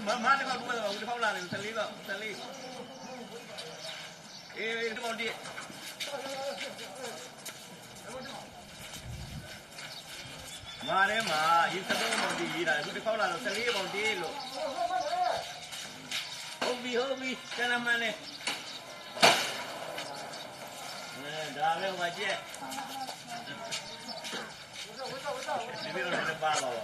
妈这个不是，我这好难的，这里了，这里。这帮地。妈的妈，一这都帮地了，这好难了，这里帮地了。后壁，在那么呢？ဒါပဲဟိုကြည့်ဒီလိုလည်းပါပါပါ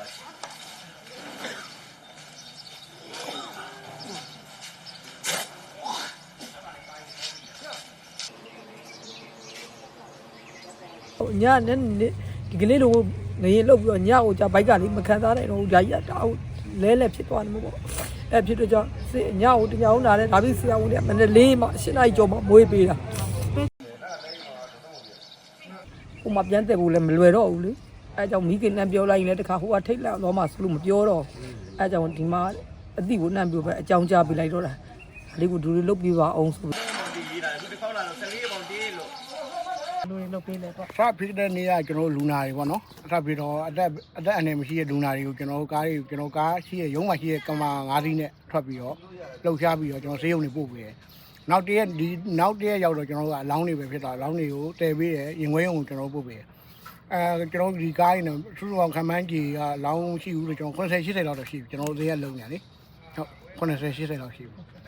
ညနဲ့ဒီကလေးလိုငရင်လောက်ပြီးတော့ညကိုじゃဘိုက်ကလေးမခံစားနိုင်တော့ဘူးဒါကြီးတောက်လဲဖြစ်သွားတယ်မို့ပေါ့အဲ့ဖြစ်တော့ကြောင့်ညကိုတညအောင်လာတယ်ဒါပြီးဆရာဝန်တွေကမနေ့လေးမှ8နာရီကျော်မှမွေးပေးတာဟိုမှာပြန်တက်ဖို့လည်းမလွယ်တော့ဘူးလေအဲကြောင့်မိခင်နှံပြောလိုက်ရင်လည်းတခါဟိုကထိတ်လောက်တော့မှဆိုလို့မပြောတော့အဲကြောင့်ဒီမှာအတိကိုနှံပြောပဲအကြောင်းကြားပေးလိုက်တော့တာလေးကိုဒူလေးလုတ်ပြပါအောင်ဆိုလို့လူတွေလုတ်ပေးလဲပေါ့ ဖတ်ဖြစ်တဲ့နေရာကျွန်တော်လူနာတွေပေါ့နော်အထပ်ပြီးတော့အသက်အနေမရှိတဲ့လူနာတွေကိုကျွန်တော်ကားရှိရဲ့ရုံးမှာရှိရဲ့ကမာ9စီးနဲ့ထွက်ပြီးတော့လှုပ်ရှားပြီးတော့ကျွန်တော်ဈေးရုံတွေပို့ပေးတယ်နောက်တရက်ရောက်တော့ကျွန်တော်ကအလောင်းတွေပဲဖြစ်သွားအလောင်းတွေကိုတည်ပေးတယ်ရင်ခွဲရုံကိုကျွန်တော်ပို့ပေးတယ်ကျွန်တော်ဒီကားတွေနဲ့စုစုပေါင်းခံမှန်းကြီးကလောင်းရှိဘူးလို့ကျွန်တော်80 80လောက်တော့ရှိပြီကျွန်တော်ဈေးကလုံညာလေဟုတ်80 80လောက်ရှိပြီ